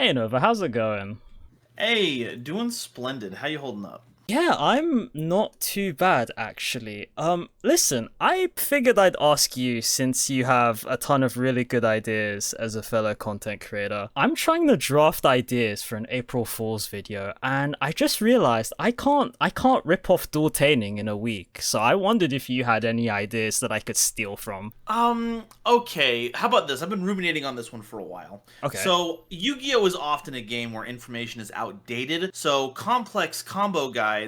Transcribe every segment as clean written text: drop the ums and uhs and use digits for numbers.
Hey Nova, how's it going? Hey, doing splendid. How you holding up? Yeah, I'm not too bad actually. Listen, I figured I'd ask you since you have a ton of really good ideas as a fellow content creator. I'm trying to draft ideas for an April Fool's video, and I just realized I can't rip off Dual in a week. So I wondered if you had any ideas that I could steal from. Okay. How about this? I've been ruminating on this one for a while. Okay. So, Yu-Gi-Oh! Is often a game where information is outdated, so complex combo guides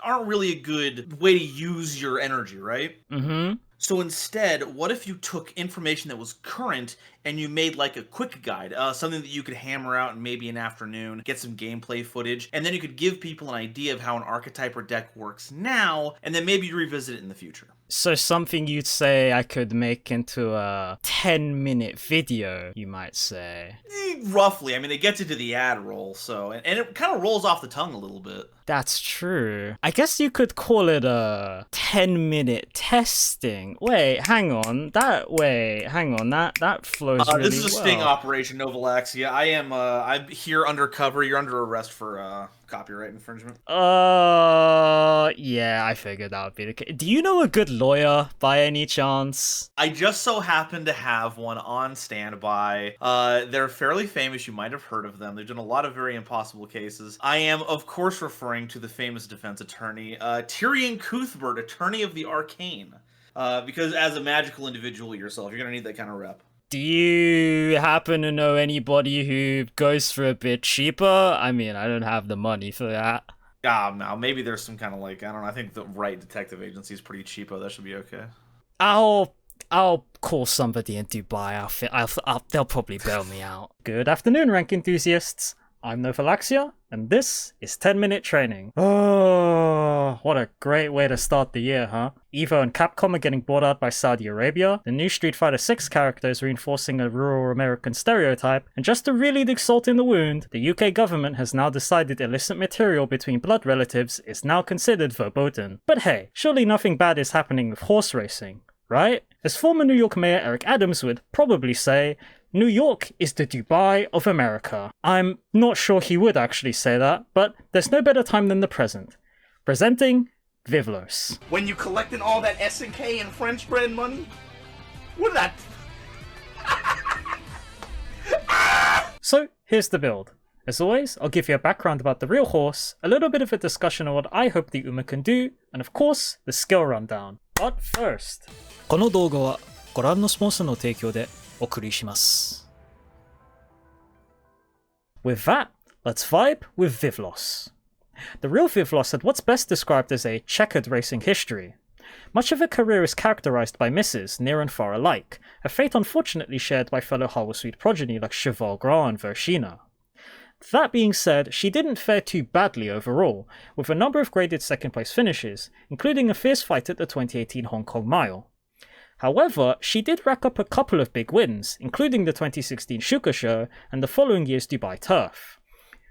aren't really a good way to use your energy, right? Mm-hmm. So instead, what if you took information that was current and you made like a quick guide, something that you could hammer out in maybe an afternoon, get some gameplay footage, and then you could give people an idea of how an archetype or deck works now, and then maybe revisit it in the future. So something you'd say I could make into a 10-minute video, you might say. Roughly. I mean, it gets into the ad roll, so and it kind of rolls off the tongue a little bit. That's true. I guess you could call it a 10-minute testing. Hang on, that flows This really is a sting well. operation, Novalaxia. I'm here undercover. You're under arrest for copyright infringement. Yeah, I figured that would be the case. Do you know a good lawyer by any chance? I just so happen to have one on standby. They're fairly famous. You might have heard of them. They've done a lot of very impossible cases. I am, of course, referring to the famous defense attorney, Tyrion Cuthbert, Attorney of the Arcane. Because as a magical individual yourself, you're gonna need that kind of rep. Do you happen to know anybody who goes for a bit cheaper? I mean, I don't have the money for that. Now maybe there's some kind of like I don't know. I think the right detective agency is pretty cheapo. That should be okay. I'll I'll call somebody in Dubai. They'll probably bail me out. Good afternoon, rank enthusiasts. I'm Novalaxia, and this is 10-minute training. Oh, what a great way to start the year, huh? Evo and Capcom are getting bought out by Saudi Arabia, the new Street Fighter 6 character is reinforcing a rural American stereotype, and just to really dig salt in the wound, the UK government has now decided illicit material between blood relatives is now considered verboten. But hey, surely nothing bad is happening with horse racing, right? As former New York Mayor Eric Adams would probably say, New York is the Dubai of America. I'm not sure he would actually say that, but there's no better time than the present. Presenting VIVLOS. When you collecting all that S&K and French bread money? What did that... So here's the build. As always, I'll give you a background about the real horse, a little bit of a discussion on what I hope the Uma can do, and of course, the skill rundown. But first, この動画はご覧のスポンサーの提供でお送りします。With that, let's vibe with VIVLOS. The real VIVLOS had what's best described as a checkered racing history. Much of her career is characterized by misses, near and far alike, a fate unfortunately shared by fellow Howlsweet progeny like Cheval Gras and Vershina. That being said, she didn't fare too badly overall, with a number of graded second place finishes, including a fierce fight at the 2018 Hong Kong Mile. However, she did rack up a couple of big wins, including the 2016 Shuka Show and the following year's Dubai Turf.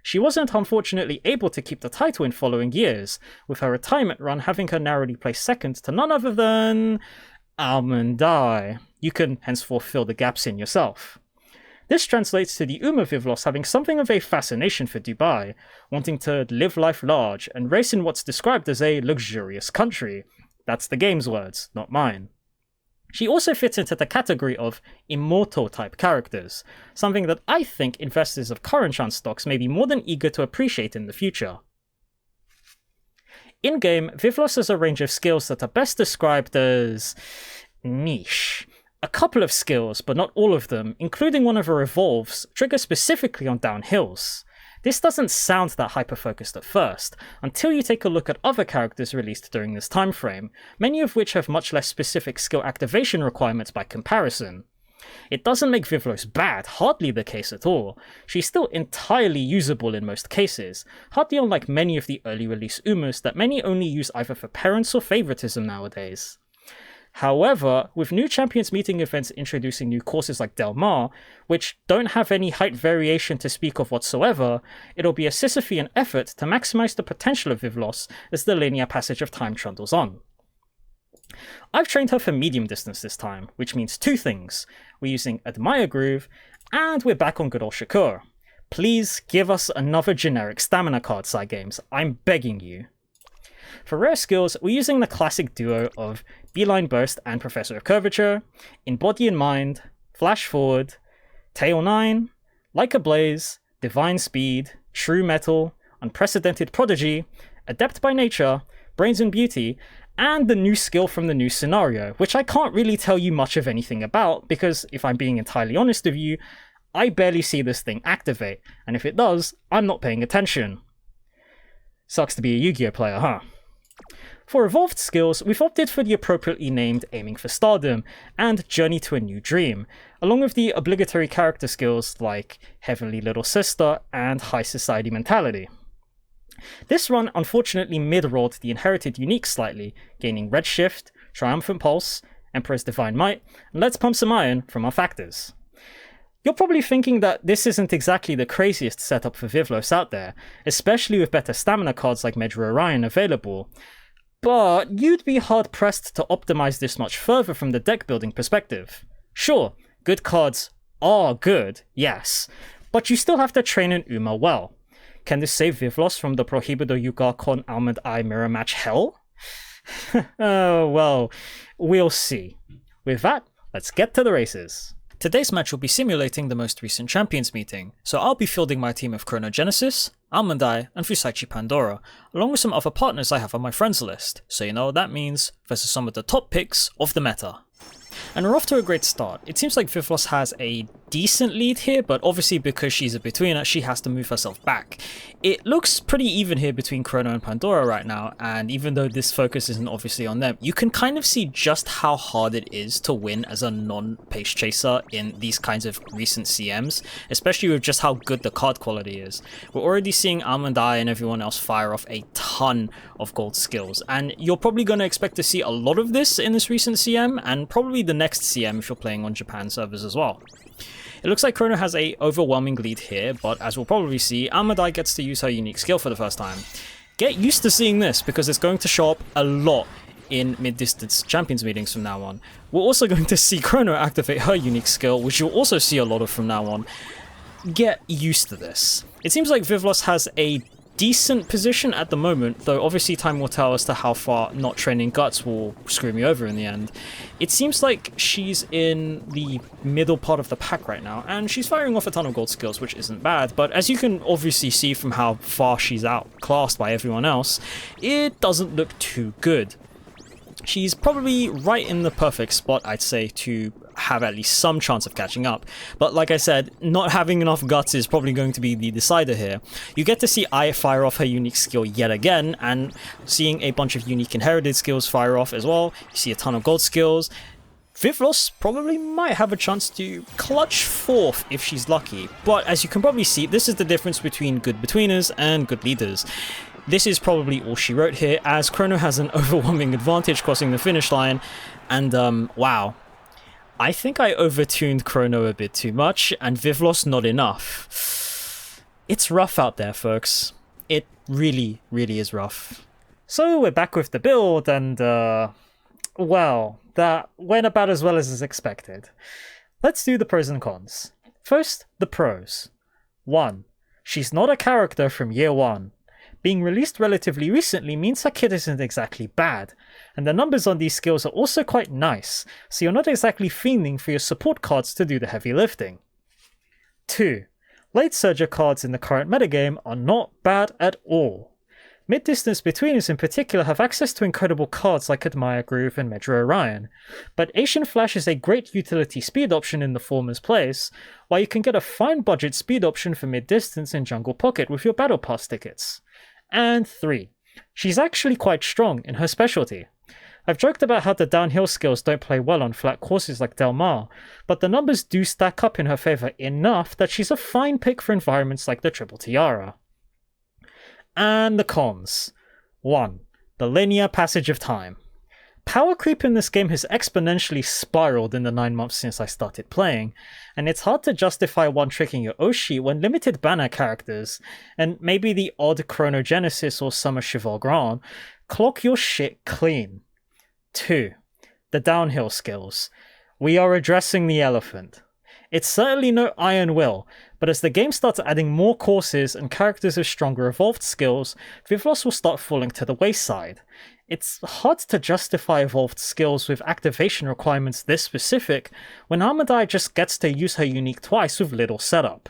She wasn't unfortunately able to keep the title in following years, with her retirement run having her narrowly placed second to none other than Almond Eye. You can henceforth fill the gaps in yourself. This translates to the Uma VIVLOS having something of a fascination for Dubai, wanting to live life large and race in what's described as a luxurious country. That's the game's words, not mine. She also fits into the category of immortal type characters, something that I think investors of current chance stocks may be more than eager to appreciate in the future. In-game, VIVLOS has a range of skills that are best described as niche. A couple of skills, but not all of them, including one of her evolves, trigger specifically on downhills. This doesn't sound that hyper-focused at first, until you take a look at other characters released during this time frame, many of which have much less specific skill activation requirements by comparison. It doesn't make VIVLOS bad, hardly the case at all. She's still entirely usable in most cases, hardly unlike many of the early release Umas that many only use either for parents or favoritism nowadays. However, with new champions meeting events introducing new courses like Del Mar, which don't have any height variation to speak of whatsoever, it'll be a Sisyphean effort to maximize the potential of VIVLOS as the linear passage of time trundles on. I've trained her for medium distance this time, which means two things. We're using Admire Groove, and we're back on good old Shakur. Please give us another generic stamina card side games, I'm begging you. For rare skills, we're using the classic duo of Beeline Burst and Professor of Curvature, In Body and Mind, Flash Forward, Tail 9, Like a Blaze, Divine Speed, True Metal, Unprecedented Prodigy, Adept by Nature, Brains and Beauty, and the new skill from the new scenario, which I can't really tell you much of anything about, because if I'm being entirely honest with you, I barely see this thing activate, and if it does, I'm not paying attention. Sucks to be a Yu-Gi-Oh player, huh? For evolved skills, we've opted for the appropriately named Aiming for Stardom and Journey to a New Dream, along with the obligatory character skills like Heavenly Little Sister and High Society Mentality. This run unfortunately mid-rolled the inherited unique slightly, gaining Redshift, Triumphant Pulse, Emperor's Divine Might, and Let's Pump Some Iron from our factors. You're probably thinking that this isn't exactly the craziest setup for VIVLOS out there, especially with better stamina cards like Medra Orion available, but you'd be hard-pressed to optimize this much further from the deck building perspective. Sure, good cards are good, yes, but you still have to train an Uma well. Can this save VIVLOS from the Prohibido Yuga Con Almond Eye mirror match hell? Oh, well, we'll see. With that, let's get to the races. Today's match will be simulating the most recent Champions meeting, so I'll be fielding my team of Chrono Genesis, Almond Eye, and Fusaichi Pandora, along with some other partners I have on my friends list, so you know what that means, versus some of the top picks of the meta. And we're off to a great start. It seems like VIVLOS has a decent lead here, but obviously because she's a betweener, she has to move herself back. It looks pretty even here between Chrono and Pandora right now, and even though this focus isn't obviously on them, you can kind of see just how hard it is to win as a non-pace chaser in these kinds of recent CMs, especially with just how good the card quality is. We're already seeing Almond Eye and everyone else fire off a ton of gold skills, and you're probably going to expect to see a lot of this in this recent CM, and probably the next CM if you're playing on Japan servers as well. It looks like Chrono has a overwhelming lead here, but as we'll probably see, Almond Eye gets to use her unique skill for the first time. Get used to seeing this, because it's going to show up a lot in mid-distance champions meetings from now on. We're also going to see Chrono activate her unique skill, which you'll also see a lot of from now on. Get used to this. It seems like VIVLOS has a decent position at the moment, though obviously time will tell as to how far not training Guts will screw me over in the end. It seems like she's in the middle part of the pack right now, and she's firing off a ton of gold skills, which isn't bad, but as you can obviously see from how far she's outclassed by everyone else, it doesn't look too good. She's probably right in the perfect spot, I'd say, to have at least some chance of catching up. But like I said, not having enough guts is probably going to be the decider here. You get to see Aya fire off her unique skill yet again, and seeing a bunch of unique inherited skills fire off as well. You see a ton of gold skills. VIVLOS probably might have a chance to clutch fourth if she's lucky, but as you can probably see, this is the difference between good betweeners and good leaders. This is probably all she wrote here, as Chrono has an overwhelming advantage crossing the finish line, and wow. I think I overtuned Chrono a bit too much, and VIVLOS not enough. It's rough out there, folks. It really, really is rough. So we're back with the build, and well, that went about as well as is expected. Let's do the pros and cons. First, the pros. 1. She's not a character from year 1. Being released relatively recently means her kit isn't exactly bad, and the numbers on these skills are also quite nice, so you're not exactly fiending for your support cards to do the heavy lifting. 2. Late Surger cards in the current metagame are not bad at all. Mid-distance betweeners in particular have access to incredible cards like Admire Groove and Medra Orion, but Asian Flash is a great utility speed option in the former's place, while you can get a fine budget speed option for mid-distance in Jungle Pocket with your Battle Pass tickets. And 3. She's actually quite strong in her specialty. I've joked about how the downhill skills don't play well on flat courses like Del Mar, but the numbers do stack up in her favour enough that she's a fine pick for environments like the Triple Tiara. And the cons. 1. The linear passage of time. Power creep in this game has exponentially spiraled in the 9 months since I started playing, and it's hard to justify one-tricking your Oshi when limited banner characters, and maybe the odd Chrono Genesis or Summer Cheval Grand, clock your shit clean. 2. The downhill skills. We are addressing the elephant. It's certainly no iron will, but as the game starts adding more courses and characters with stronger evolved skills, VIVLOS will start falling to the wayside. It's hard to justify evolved skills with activation requirements this specific when Armadai just gets to use her unique twice with little setup.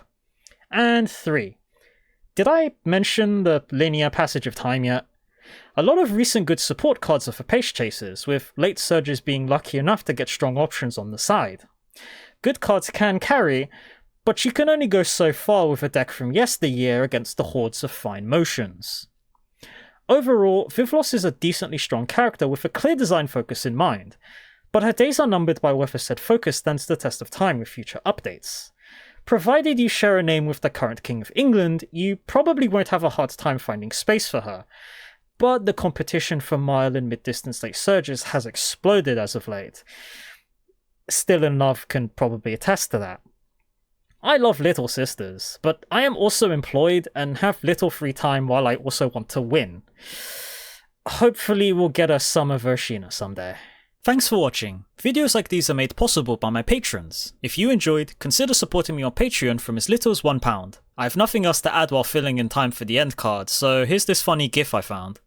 And 3. Did I mention the linear passage of time yet? A lot of recent good support cards are for pace chasers, with late surges being lucky enough to get strong options on the side. Good cards can carry, but you can only go so far with a deck from yesteryear against the hordes of fine motions. Overall, VIVLOS is a decently strong character with a clear design focus in mind, but her days are numbered by whether said focus stands the test of time with future updates. Provided you share a name with the current King of England, you probably won't have a hard time finding space for her, but the competition for mile and mid-distance late surges has exploded as of late. Still in Love can probably attest to that. I love Little Sisters, but I am also employed and have little free time while I also want to win. Hopefully we'll get a Summer Vershina someday. Thanks for watching. Videos like these are made possible by my patrons. If you enjoyed, consider supporting me on Patreon from as little as £1. I have nothing else to add while filling in time for the end card, so here's this funny GIF I found.